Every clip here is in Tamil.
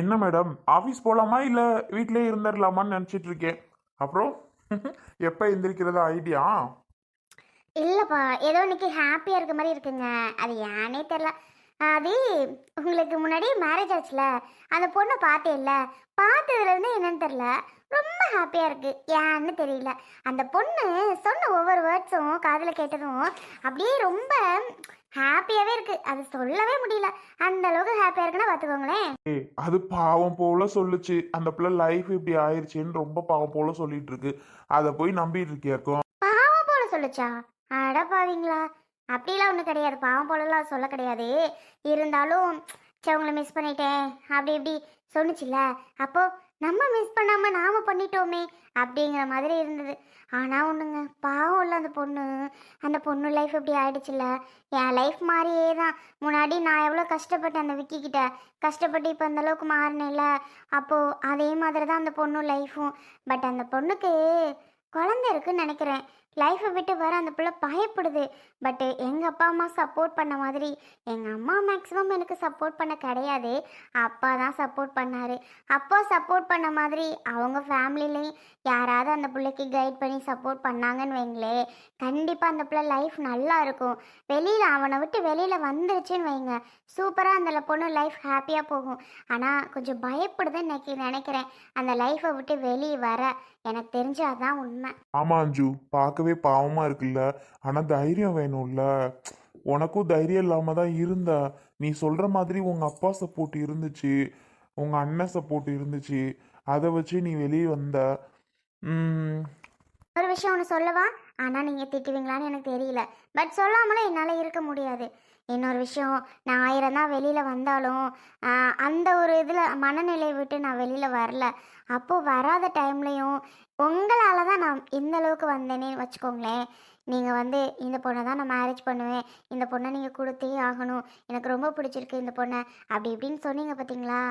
என்ன மேடம், ஆஃபீஸ் போகலாமா இல்லை வீட்டிலே இருந்துடலாமான்னு நினச்சிட்டு இருக்கேன். அப்புறம் எப்போ எந்திரிக்கிறதா ஐடியா? இல்லைப்பா, ஏதோ இன்னைக்கு ஹாப்பியாக இருக்க மாதிரி இருக்குங்க. அது ஏனே தெரில. அது உங்களுக்கு முன்னாடி மேரேஜ் ஆச்சுல, அந்த பொண்ணை பார்த்தேன்ல, பார்த்ததுலேருந்து என்னன்னு தெரில, ரொம்ப ஹாப்பியாக இருக்கு. ஏன்னு தெரியல. அந்த பொண்ணு சொன்ன ஒவ்வொரு வேர்ட்ஸும் காதில் கேட்டதும் அப்படியே ரொம்ப ஹாப்பியாகவே இருக்கு. அது சொல்லவே முடியல. அந்த அளவுக்கு ஹாப்பியாக இருக்குன்னா பார்த்துக்கோங்களேன். ஏய், அது பாவம் போல சொல்லுச்சு. அந்த பிள்ளை லைஃப் இப்படி ஆயிடுச்சுன்னு ரொம்ப பாவம் போல சொல்லிட்டு இருக்கு. அதை போய் நம்பிட்டு இருக்கியாக்கும். பாவம் போல சொல்லுச்சா? அட பாவீங்களா! அப்படிலாம் ஒன்றும் கிடையாது. பாவம் போலலாம் சொல்ல கிடையாது. இருந்தாலும் ச்சே உங்களை மிஸ் பண்ணிட்டேன் அப்படி இப்படி சொன்னுச்சுல்ல, அப்போ நம்ம மிஸ் பண்ணாமல் நாம் பண்ணிட்டோமே அப்படிங்கிற மாதிரி இருந்தது. ஆனால் ஒன்றுங்க, பாவம் இல்லை அந்த பொண்ணு. அந்த பொண்ணு லைஃப் இப்படி ஆயிடுச்சுல்ல, என் லைஃப் மாதிரியே தான். முன்னாடி நான் எவ்வளோ கஷ்டப்பட்டேன் அந்த விக்கி கிட்ட, கஷ்டப்பட்டு இப்போ அந்த அளவுக்கு மாறினேன்ல, அப்போது அதே மாதிரி தான் அந்த பொண்ணு லைஃப்பும். பட் அந்த பொண்ணுக்கு குழந்தை இருக்குன்னு நினைக்கிறேன். லைஃப்பை விட்டு வர அந்த பிள்ளை பயப்படுது. பட்டு எங்கள் அப்பா அம்மா சப்போர்ட் பண்ண மாதிரி எங்கள் அம்மா மேக்ஸிமம் எனக்கு சப்போர்ட் பண்ண கிடையாது. அப்பா தான் சப்போர்ட் பண்ணார். அப்பா சப்போர்ட் பண்ண மாதிரி அவங்க ஃபேமிலிலையும் யாராவது அந்த பிள்ளைக்கு கைட் பண்ணி சப்போர்ட் பண்ணாங்கன்னு வைங்களே, கண்டிப்பாக அந்த பிள்ளை லைஃப் நல்லா இருக்கும். வெளியில் அவனை விட்டு வெளியில் வந்துருச்சுன்னு வைங்க, சூப்பராக அந்த பொண்ணு லைஃப் ஹாப்பியாக போகும். ஆனால் கொஞ்சம் பயப்படுதுன்னு நினைக்கிறேன் அந்த லைஃப்பை விட்டு வெளியே வர. எனக்கு தெரிஞ்சு அதான் உண்மை. ஆமா அஞ்சு, பார்க்கவே பாவமா இருக்குல்ல. ஆனா தைரியம் வேணும்ல. உனக்கும் தைரியம் இல்லாம தான் இருந்த. நீ சொல்ற மாதிரி உங்க அப்பா சப்போர்ட் இருந்துச்சு, உங்க அண்ணன் சப்போர்ட் இருந்துச்சு. அதை வச்சு நீ வெளியே வந்த. ம். ஒரு விஷயம் ஒன்று சொல்லவா? ஆனால் நீங்கள் திட்டுவீங்களான்னு எனக்கு தெரியல. பட் சொல்லாமலும் என்னால் இருக்க முடியாது. இன்னொரு விஷயம், நான் 1000 தான் வெளியில் வந்தாலும் அந்த ஒரு இதில் மனநிலையை விட்டு நான் வெளியில் வரல. அப்போது வராத டைம்லையும் உங்களால் தான் நான் இந்த அளவுக்கு வந்தேனே வச்சுக்கோங்களேன். நீங்கள் வந்து இந்த பொண்ணை தான் நான் மேரேஜ் பண்ணுவேன், இந்த பொண்ணை நீங்கள் கொடுத்தே ஆகணும், எனக்கு ரொம்ப பிடிச்சிருக்கு இந்த பொண்ணை அப்படி இப்படின்னு சொன்னீங்க பார்த்தீங்களா?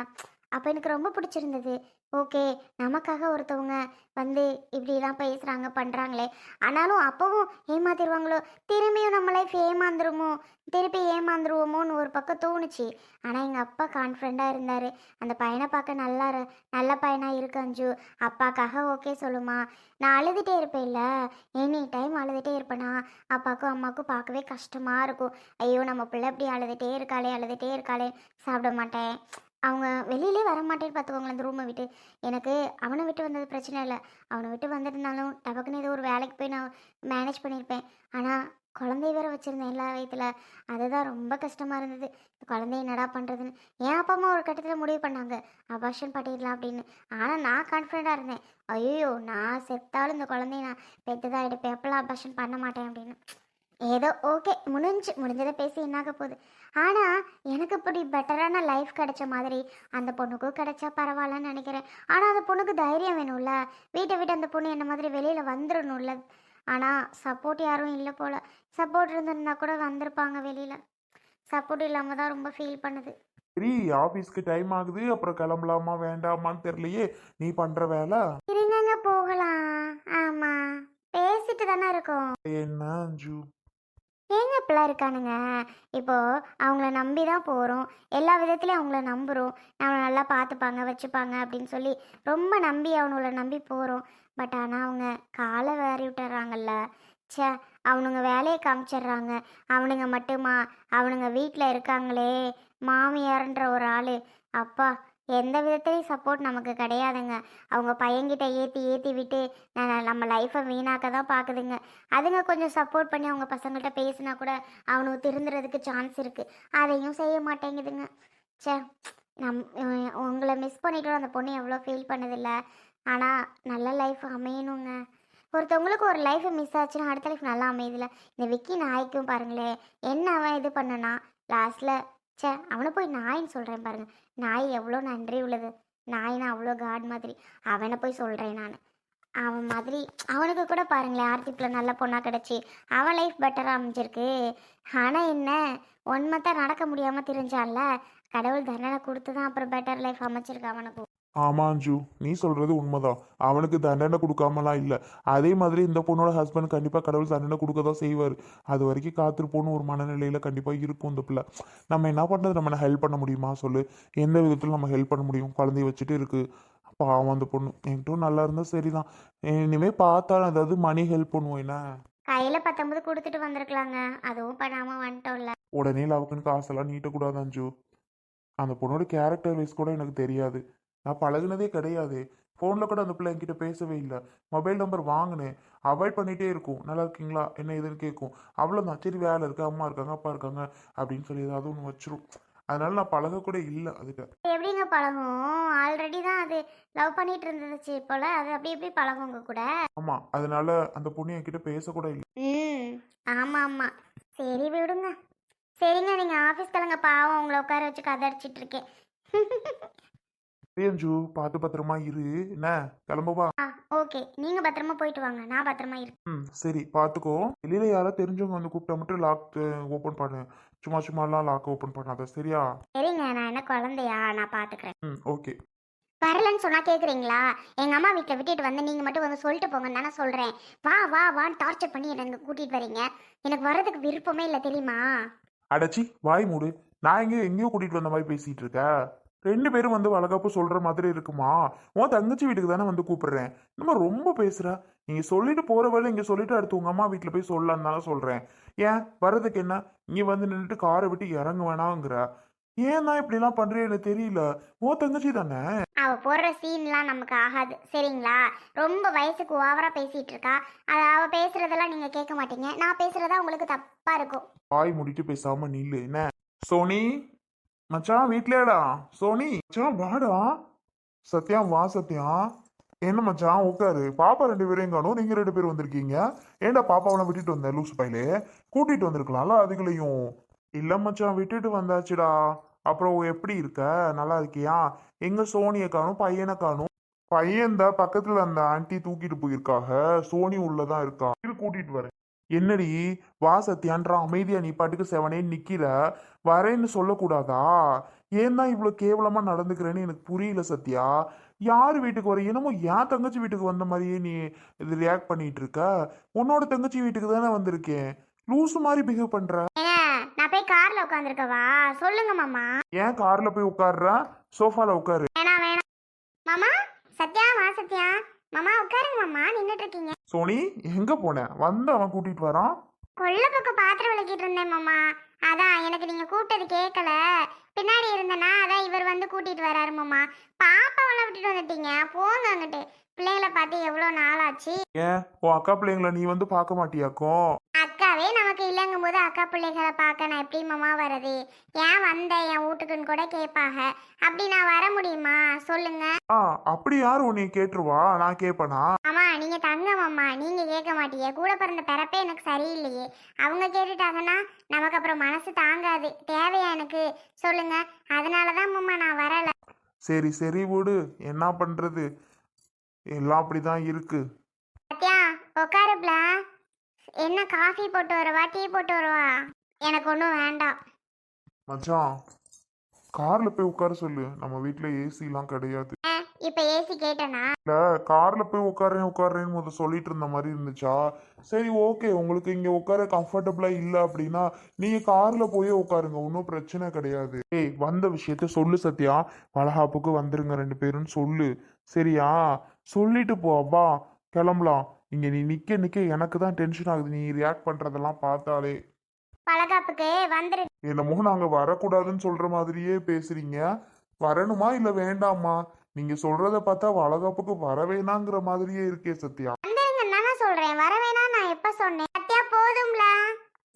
அப்போ எனக்கு ரொம்ப பிடிச்சிருந்தது. ஓகே, நமக்காக ஒருத்தவங்க வந்து இப்படிலாம் பேசுகிறாங்க பண்ணுறாங்களே, ஆனாலும் அப்போவும் ஏமாத்திடுவாங்களோ, திரும்பியும் நம்ம லைஃப் ஏமாந்துருமோ, திருப்பி ஏமாந்துருவோமோன்னு ஒரு பக்கம் தோணுச்சு. ஆனால் எங்கள் அப்பா கான்ஃபிடண்ட்டாக இருந்தார். அந்த பையனை பார்க்க நல்ல பையனாக இருக்கு அஞ்சு, அப்பாக்காக ஓகே சொல்லுமா. நான் அழுதுகிட்டே இருப்பேன்ல, எனி டைம் அழுதுகிட்டே இருப்பேனா, அப்பாவுக்கும் அம்மாவுக்கும் பார்க்கவே கஷ்டமாக இருக்கும். ஐயோ நம்ம பிள்ளை இப்படி அழுதுகிட்டே இருக்காளே, சாப்பிட மாட்டேன், அவங்க வெளியிலே வர மாட்டேன்னு பார்த்துக்கோங்களேன் அந்த ரூமை விட்டு. எனக்கு அவனை விட்டு வந்தது பிரச்சனை இல்லை. அவனை விட்டு வந்திருந்தாலும் டபக்குன்னு ஏதோ ஒரு வேலைக்கு போய் நான் மேனேஜ் பண்ணியிருப்பேன். ஆனால் குழந்தைய வேற வச்சுருந்தேன் எல்லா வயத்தில். அதுதான் ரொம்ப கஷ்டமாக இருந்தது. இந்த குழந்தைய என்னடா பண்ணுறதுன்னு என் அப்பா அம்மா ஒரு கட்டத்தில் முடிவு பண்ணாங்க, அபார்ஷன் பண்ணிடலாம் அப்படின்னு. ஆனால் நான் கான்ஃபிடண்ட்டாக இருந்தேன், ஐயோ நான் செத்தாலும் இந்த குழந்தைய நான் பெற்று தான் எடுப்பேன், எப்பெல்லாம் அபார்ஷன் பண்ண மாட்டேன் அப்படின்னு. ஏதோ ஓகே, முடிஞ்சதை பேசி என்னாக போகுது. ஆனால் எனக்கு இப்படி பெட்டரான லைஃப் கிடைச்ச மாதிரி அந்த பொண்ணுக்கும் கிடைச்சா பரவாயில்லன்னு நினைக்கிறேன். ஆனால் அந்த பொண்ணுக்கு தைரியம் வேணும்ல, வீட்டை விட்டு அந்த பொண்ணு என்ன மாதிரி வெளியில் வந்துடணும்ல. ஆனால் சப்போர்ட் யாரும் இல்லை போல். சப்போர்ட் இருந்திருந்தா கூட வந்திருப்பாங்க வெளியில். சப்போர்ட் இல்லாமல் தான் ரொம்ப ஃபீல் பண்ணுது. சரி, ஆபீஸ்க்கு டைம் ஆகுது. அப்புறம் கிளம்பலாமா வேண்டாமான்னு தெரியலையே. நீ பண்ற வேலை இருங்கங்க போகலாம். ஆமாம், பேசிட்டு தானே இருக்கோம். என்ன அஞ்சு? ஏங்க இப்படிலாம் இருக்கானுங்க? இப்போது அவங்கள நம்பி தான் போகிறோம், எல்லா விதத்துலேயும் அவங்கள நம்புகிறோம், நம்மளை நல்லா பார்த்துப்பாங்க வச்சுப்பாங்க அப்படின்னு சொல்லி ரொம்ப நம்பி அவனுங்களை நம்பி போகிறோம். பட் ஆனால் அவங்க காலை வாரி விட்டுறாங்கல்ல. ச்சே, அவனுங்க வேலையை காமிச்சிடுறாங்க. அவனுங்க மட்டுமா, அவனுங்க வீட்டில் இருக்காங்களே மாமியார்ன்ற ஒரு ஆள், அப்பா எந்த விதத்துலேயும் சப்போர்ட் நமக்கு கிடையாதுங்க. அவங்க பையன்கிட்ட ஏற்றி விட்டு நம்ம லைஃப்பை வீணாக்க தான் பார்க்குதுங்க. அதுங்க கொஞ்சம் சப்போர்ட் பண்ணி அவங்க பசங்கள்கிட்ட பேசினா கூட அவனுக்கு திருந்துறதுக்கு சான்ஸ் இருக்குது. அதையும் செய்ய மாட்டேங்குதுங்க. ச்சே, நம் உங்களை மிஸ் பண்ணிட்டோம். அந்த பொண்ணு எவ்வளோ ஃபீல் பண்ணதில்ல. ஆனால் நல்ல லைஃப் அமையணுங்க. ஒருத்தவங்களுக்கு ஒரு லைஃப் மிஸ் ஆச்சுன்னா அடுத்த லைஃப் நல்லா அமையுதுல. இந்த விக்கி நாய்க்கும் பாருங்களேன், என்ன அவன் இது பண்ணனா லாஸ்ட்டில். ச்சே, அவனை போய் நாயின்னு சொல்கிறேன் பாருங்க. நாய் எவ்வளோ நன்றி உள்ளது. நாய்னா அவ்வளோ காட் மாதிரி. அவனை போய் சொல்கிறேன் நான். அவன் மாதிரி அவனுக்கு கூட பாருங்களேன், ஆர்த்திப்பில் நல்ல பொண்ணாக கிடச்சி அவன் லைஃப் பெட்டராக அமைஞ்சிருக்கு. ஆனால் என்ன, ஒன் மந்த்தாக நடக்க முடியாமல் தெரிஞ்சான்ல, கடவுள் தண்டனை கொடுத்து தான் அப்புறம் பெட்டர் லைஃப் அமைச்சிருக்கு அவனுக்கும். ஆமா அஞ்சு, நீ சொல்றது உண்மைதான். அவனுக்கு தண்டனை கொடுக்காமலாம் இல்லை. அதே மாதிரி இந்த பொண்ணோட ஹஸ்பண்ட் கண்டிப்பா கடவுள் தண்டனை கொடுக்க தான் செய்வார். அது வரைக்கும் காத்திருப்போன்னு ஒரு மனநிலையில கண்டிப்பா இருக்கும் இந்த பிள்ளை. நம்ம என்ன பண்றது? நம்ம ஹெல்ப் பண்ண முடியுமா சொல்லு? எந்த விதத்துல நம்ம ஹெல்ப் பண்ண முடியும்? குழந்தைய வச்சுட்டு இருக்கு. பாவம் அந்த பொண்ணு. என்கிட்ட நல்லா இருந்தா சரிதான். இனிமே பார்த்தா ஏதாவது மணி ஹெல்ப் பண்ணுவோம் என்ன? கையில 19 கொடுத்துட்டு வந்திருக்கலாங்க, அதுவும் பண்ணாம வந்துட்டோம்ல. உடனே லவக்குன்னு காசெல்லாம் நீட்டக்கூடாது அஞ்சு. அந்த பொண்ணோட கேரக்டர் வைஸ் கூட எனக்கு தெரியாது. நான் பழகுனதே கிடையாது. ஃபோனில் கூட அந்த பிள்ளை என்கிட்ட பேசவே இல்லை. மொபைல் நம்பர் வாங்கினேன், அவாய்ட் பண்ணிகிட்டே இருக்கும். நல்லா இருக்கீங்களா என்ன ஏதுன்னு கேட்கும். அவ்வளோதான். சரி வேலை இருக்குது, அம்மா இருக்காங்க, அப்பா இருக்காங்க அப்படின்னு சொல்லி ஏதாவது ஒன்று வச்சிரும். அதனால நான் பழக கூட இல்லை அதுக்கு. எப்படிங்க பழகும்? ஆல்ரெடி தான் அது லவ் பண்ணிட்டு இருந்துச்சு போல, அது அப்படி எப்படி பழகுங்க கூட? ஆமாம், அதனால அந்த பொண்ணு என்கிட்ட பேசக்கூட இல்லை. ம், ஆமா ஆமா. சரி விடுங்க. சரிங்க, நீங்க ஆஃபீஸ் கிளங்க, பாவம் உங்களை உட்கார வச்சு கதை அடிச்சிட்டு இருக்கேன். சரி அஞ்சு, பார்த்து பத்திரமா இரு என்ன. கிளம்புவா. ஆ, ஓகே, நீங்க பத்திரமா போயிட்டு வாங்க, நான் பத்திரமா இருக்கேன். ம் சரி, பார்த்துக்கோ. வெளியில யாராவது தெரிஞ்சவங்க வந்து கூப்பிட்டா மட்டும் லாக் ஓப்பன் பண்ணு. சும்மா சும்மாலாம் லாக் ஓப்பன் பண்ணாத சரியா? சரிங்க, நான் என்ன குழந்தையா, நான் பாத்துக்கிறேன். ம் ஓகே. வரலன்னு சொன்னா கேக்குறீங்களா? எங்க அம்மா வீட்டில் விட்டுட்டு வந்து நீங்க மட்டும் வந்து சொல்லிட்டு போங்கன்னு தானே சொல்றேன். வா வா வான்னு டார்ச்சர் பண்ணி எனக்கு கூட்டிட்டு வரீங்க. எனக்கு வர்றதுக்கு விருப்பமே இல்லை தெரியுமா? அடச்சி வாய் மூடு. நான் எங்கேயோ கூட்டிட்டு வந்த மாதிரி பேசிட்டு இருக்க. ரெண்டு பேரும் வந்து வளகாப்பு சொல்ற மாதிரி இருக்குமா? உன் தங்கச்சி வீட்டுக்கு தானே வந்து கூப்பிடுறேன். நம்ம ரொம்ப பேசுற. நீங்க சொல்லிட்டு போற வேலை இங்க சொல்லிட்டு அடுத்து உங்க அம்மா வீட்டுல போய் சொல்லலான்னு தானே சொல்றேன். ஏன் வர்றதுக்கு என்ன? இங்க வந்து நின்றுட்டு காரை விட்டு இறங்க வேணாங்கிற. ஏன் தான் இப்படி எல்லாம் பண்றேன்னு எனக்கு தெரியல. உன் தங்கச்சி தானே. அவ போடுற சீன்லாம் நமக்கு ஆகாது சரிங்களா? ரொம்ப வயசுக்கு ஓவரா பேசிட்டு இருக்கா. அவ பேசுறதெல்லாம் நீங்க கேட்க மாட்டீங்க, நான் பேசுறதா உங்களுக்கு தப்பா இருக்கும். வாய் முடிட்டு பேசாம நில்லு என்ன. சோனி மச்சான் வீட்லயாடா? சோனி மச்சான் வாடா. சத்யா வா சத்யா. என்ன மச்சான் உட்காரு. பாப்பா ரெண்டு பேரையும் காணும், நீங்க ரெண்டு பேரும் வந்திருக்கீங்க. ஏன்டா பாப்பாவெல்லாம் விட்டுட்டு வந்தேன் லூசு பையிலே? கூட்டிட்டு வந்திருக்கலாம்ல அதுகளையும். இல்ல மச்சான் விட்டுட்டு வந்தாச்சுடா. அப்புறம் எப்படி இருக்க? நல்லா இருக்கியா? எங்க சோனியை காணும், பையனை காணும். பையன் தான் பக்கத்துல அந்த ஆன்ட்டி தூக்கிட்டு போயிருக்காக. சோனி உள்ளதான் இருக்கா. இரு கூட்டிட்டு வரேன். என்னடி வா சத்யான்ற அமைதியா நீ பாட்டுக்கு செவனே நிக்கிற. வரேன்னு சொல்லக்கூடாதா? ஏன் தான் இவ்வளவு கேவலமா நடந்துக்கிறேன்னு எனக்கு புரியல சத்யா. யார் வீட்டுக்கு வர? என்னமோ என் தங்கச்சி வீட்டுக்கு வந்த மாதிரியே நீ இது ரியாக்ட் பண்ணிட்டு இருக்க. உன்னோட தங்கச்சி வீட்டுக்கு தானே வந்திருக்கேன். லூசு மாதிரி பிஹேவ் பண்ற. நான் போய் கார்ல உட்காந்துருக்கவா? சொல்லுங்க மாமா. ஏன் கார்ல போய் உட்கார்ற? சோஃபால உட்காரு. வேணாம் வேணாம் மாமா. சத்யா வா சத்யா. மாமா உட்காருங்க மாமா, நின்றுட்டு இருக்கீங்க. சோனி எங்க போன? வந்து அவன் கூட்டிட்டு வரான். கொல்ல பக்கம் பாத்திரம் விளக்கிட்டு இருந்தேன் மாமா. அதான் எனக்கு நீங்க கூப்பிட்டது கேட்கல, பின்னாடி இருந்தேனா, அதான் இவர் வந்து கூட்டிட்டு வராரு மாமா. பாப்பாவெல்லாம் விட்டுட்டு வந்துட்டீங்க, போங்க அங்கிட்டு. பிள்ளைங்களை பார்த்து எவ்வளோ நாளாச்சு. ஏன் உன் அக்கா பிள்ளைங்கள நீ வந்து பார்க்க மாட்டியாக்கும்? அக்காவே நமக்கு இல்லைங்கும் போது அக்கா பிள்ளைகளை பார்க்க நான் எப்படி மாமா வரது? ஏன் வந்த என் வீட்டுக்குன்னு கூட கேட்பாங்க. அப்படி நான் வர முடியுமா சொல்லுங்க? அப்படி யாரு உன்னை கேட்டுருவா? நான் கேட்பனா? ஆமா நீங்க தங்க மாமா, நீங்க கேட்க மாட்டீங்க. கூட பிறந்த பிறப்பே எனக்கு சரியில்லையே. அவங்க கேட்டுட்டாங்கன்னா நமக்கு அப்புறம் மனசு தாங்காது. தேவையா எனக்கு சொல்லுங்க? அதனாலதான் மாமா நான் வரல. சரி சரி விடு, என்ன பண்றது, எல்லாம் அப்படிதான் இருக்கு. சத்யா உட்காருப்ல. என்ன காஃபி போட்டு வரவா, டீ போட்டு வரவா? எனக்கு ஒன்றும் வேண்டாம். மச்சான் கார்ல போய் உட்கார சொல்லு. நம்ம வீட்டுல ஏசிலாம் கிடையாது. இப்ப ஏசி கேட்டனா? இல்ல கார்ல போய் உட்காரேன்னு முத சொல்லிட்டு இருந்த மாதிரி இருந்துச்சா? சரி ஓகே, உங்களுக்கு இங்க உட்கார கம்ஃபர்டபுளா இல்ல அப்படின்னா நீங்க கார்ல போய் உட்காருங்க, ஒன்றும் பிரச்சனை கிடையாது. ஏய் வந்த விஷயத்த சொல்லு சத்யா. வளகாப்புக்கு வந்துருங்க ரெண்டு பேரும் சொல்லு சரியா? சொல்லிட்டு போ. அப்பா கிளம்பலாம். இங்க நீ நிக்க நிக்க எனக்கு தான் டென்ஷன் ஆகுது, நீ ரியாக்ட் பண்றதெல்லாம் பார்த்தாலே. வளகாப்புக்கு வந்துரு. என்னமோ நாங்க வரக்கூடாதுன்னு சொல்ற மாதிரியே பேசுறீங்க. வரணுமா இல்ல வேண்டாமா? நீங்க சொல்றத பார்த்தா வளகாப்புக்கு வர வேணாங்கிற மாதிரியே இருக்கே சத்யா. வந்துருங்க தானே சொல்றேன், வர வேணாம் நான் எப்ப சொன்னேன்? சத்யா போதும்ல,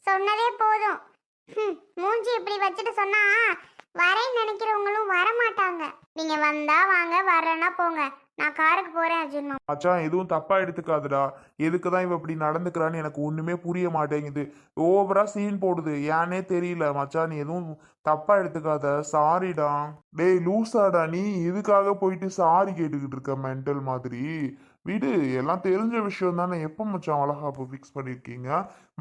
சொன்னதே போதும். மூஞ்சி இப்படி வச்சுட்டு சொன்னா வரேன்னு நினைக்கிறவங்களும் வர மாட்டாங்க. நீங்க வந்தா வாங்க, வரேன்னா போங்க. நான் காருக்கு போறேன் அர்ஜுன் மாமா. மச்சான் எதுவும் தப்பா எடுத்துக்காதுடா. எதுக்குதான் இவ இப்படி நடந்துக்கிறான்னு எனக்கு ஒண்ணுமே புரிய மாட்டேங்குது. ஓவரா சீன் போடுது, ஏன்னே தெரியல. மச்சான் நீ எதுவும் தப்பா எடுத்துக்காத. சாரிடா. டேய் லூசாடா நீ, இதுக்காக போயிட்டு சாரி கேட்டுக்கிட்டு இருக்க மென்டல் மாதிரி. விடு, எல்லாம் தெரிஞ்ச விஷயம் தானே. எப்ப மச்சான் வளகாப்பு ஃபிக்ஸ் பண்ணிருக்கீங்க?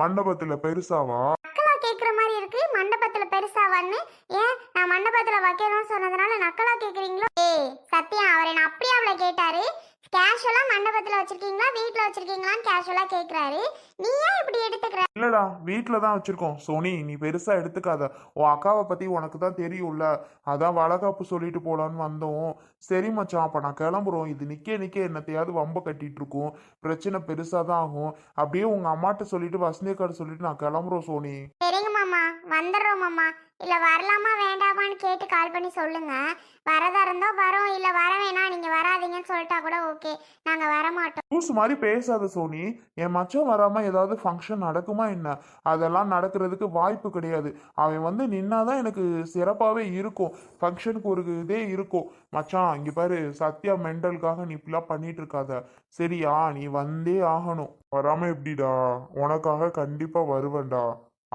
மண்டபத்துல பெருசாவா? நக்கலா கேக்குற மாதிரி இருக்கு. மண்டபத்துல பெருசாவான்னு? ஏன் நான் மண்டபத்துல வைக்கணும்னு சொன்னதுனால நக்கலா கேக்குறீங்களோ? ஏய் சத்யா, அவரை வச்சிருக்கீங்களா வீட்டில் வச்சிருக்கீங்களான்னு கேஷுவலாக கேட்குறாரு. நீ ஏன் இப்படி எடுத்துக்கிற? இல்லடா, வீட்டில் தான் வச்சிருக்கோம். சோனி, நீ பெருசா எடுத்துக்காத. உன் அக்காவை பத்தி உனக்கு தான் தெரியும்ல, அதான் வளகாப்பு சொல்லிட்டு போலான்னு வந்தோம். சரி மச்சான், அப்ப நான் கிளம்புறோம். இது நிக்க நிக்க என்னத்தையாவது வம்ப கட்டிட்டு இருக்கும், பிரச்சனை பெருசா தான் ஆகும். அப்படியே உங்க அம்மாட்ட சொல்லிட்டு வசந்தி அக்காட்ட சொல்லிட்டு நான் கிளம்புறோம் சோனி. சரிங்க மாமா, வந்துடுறோம் மாமா. இல்லை வரலாமா வேண்டாமான்னு கேட்டு கால் பண்ணி சொல்லுங்க. வரதா இருந்தோ வரோம், இல்லை வர வேணாம் நீங்கள் வராதீங்கன்னு சொல்லிட்டா கூட ஓகே, நாங்கள் வரமாட்டோம். லூஸ் மாதிரி பேசாத சோனி. என் மச்சான் வராம ஏதாவது ஃபங்க்ஷன் நடக்குமா என்ன? அதெல்லாம் நடக்கிறதுக்கு வாய்ப்பு கிடையாது. அவன் வந்து நின்னாதான் எனக்கு சிறப்பாவே இருக்கும். ஃபங்க்ஷனுக்கு ஒரு இதே இருக்கும். மச்சான் இங்க பாரு, சத்யா மெண்டலுக்காக நீ இப்படிலாம் பண்ணிட்டு இருக்காத. சரியா? நீ வந்தே ஆகணும். வராம எப்படிடா? உனக்காக கண்டிப்பா வருவேன்டா.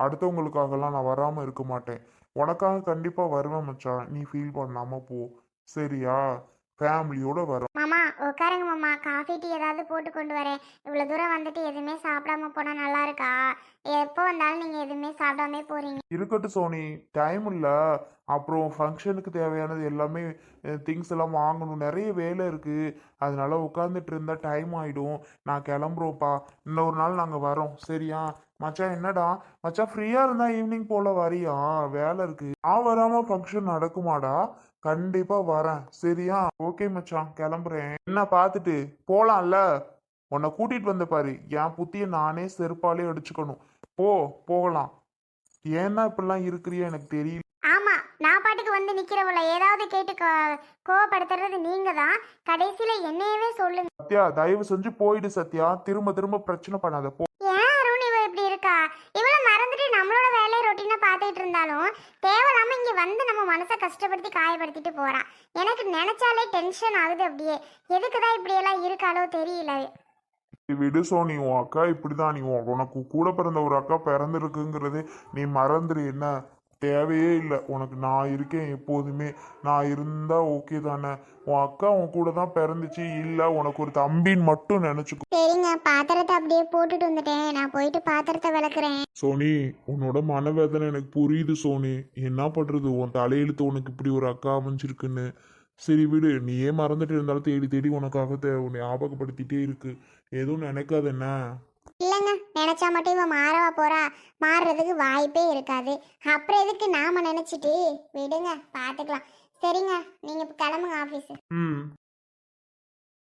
அடுத்தவங்களுக்காகலாம் நான் வராம இருக்க மாட்டேன். உனக்காக கண்டிப்பா வருவேன் மச்சான். நீ ஃபீல் பண்ணாம போ. சரியா? ஃபேமிலியோட வரோம். மாமா உட்காருங்க மாமா, காஃபி டீ ஏதாவது போட்டு கொண்டு வரேன். இவ்வளோ தூரம் வந்துட்டு எதுவுமே சாப்பிடாம போனால் நல்லா இருக்கா? எப்போ வந்தாலும் நீங்கள் எதுவுமே சாப்பிடாமே போகிறீங்க. இருக்கட்டும் சோனி, டைம் இல்ல. அப்புறம் ஃபங்க்ஷனுக்கு தேவையானது எல்லாமே திங்ஸ் எல்லாம் வாங்கணும். நிறைய வேலை இருக்கு. அதனால உட்காந்துட்டு இருந்தா டைம் ஆயிடும். நான் கிளம்புறோம்ப்பா. இன்னொரு நாள் நாங்க வரோம். சரியா? மச்சான் என்னடா மச்சான், ஃப்ரீயா இருந்தா ஈவினிங் போல வரியா? வேலை இருக்கு. நான் வராம ஃபங்க்ஷன் நடக்குமாடா? கண்டிப்பா வரேன். சரியா? ஓகே மச்சான், கிளம்புறேன். என்ன பார்த்துட்டு போலாம்ல? உன்னை கூட்டிட்டு வந்த பாரு, என் புத்திய நானே செருப்பாலே அடிச்சுக்கணும். போ, போகலாம். ஏன்னா இப்படிலாம் இருக்கிறியோ எனக்கு தெரியல. ஆமாம், நான் பாட்டுக்கு வந்து நிற்கிறவள ஏதாவது கேட்டு கோவப்படுத்துறது நீங்கள் தான். கடைசியில் என்னையவே சொல்லுங்க. சத்யா, தயவு செஞ்சு போயிடு சத்யா. திரும்ப திரும்ப பிரச்சனை பண்ணாத. போ. ஏன் அருண் இவ இப்படி இருக்கா? இவளை மறந்துட்டு நம்மளோட வேலையை ரொட்டீனா பார்த்துட்டு இருந்தாலும் தேவையில்லாம இங்க வந்து நம்ம மனசை கஷ்டப்படுத்தி காயப்படுத்திட்டு போறா. எனக்கு நினைச்சாலே டென்ஷன் ஆகுது. அப்படியே எதுக்குதான் இப்படி எல்லாம் இருக்காளோ தெரியல. விடு சோனி, உன் அக்கா இப்படிதான். நீ உனக்கு கூட பிறந்த ஒரு அக்கா பிறந்திருக்குங்கிறது நீ மறந்துரு. என்ன தேவையே இல்லை உனக்கு. நான் இருக்கேன் எப்போதுமே. நான் இருந்தா ஓகே தானே? உன் அக்கா உன் கூட தான் பிறந்துச்சு. இல்லை உனக்கு ஒரு தம்பின்னு மட்டும் நினைச்சுக்கோ. சரிங்க, பாத்திரத்தை அப்படியே போட்டுட்டு வந்துட்டேன். நான் போயிட்டு பாத்திரத்தை விளக்குறேன். சோனி, உன்னோட மனவேதனை எனக்கு புரியுது சோனி. என்ன பண்றது, உன் தலையெழுத்து உனக்கு இப்படி ஒரு அக்கா அமைஞ்சிருக்குன்னு. சரி விடு, நீயே மறந்துட்டு இருந்தாலும் தேடி தேடி உனக்காக உன்னை ஞாபகப்படுத்திட்டே இருக்கு. எதுவும் நினைக்காத என்ன. இல்லைங்க, நினைச்சா மட்டும் இவன் மாறவா போறா? மாறுறதுக்கு வாய்ப்பே இருக்காது. அப்புறம் எதுக்கு நாம நினைச்சிட்டு விடுங்க, பாத்துக்கலாம். சரிங்க, நீங்க இப்ப கிளம்புங்க ஆபீஸ். ம்.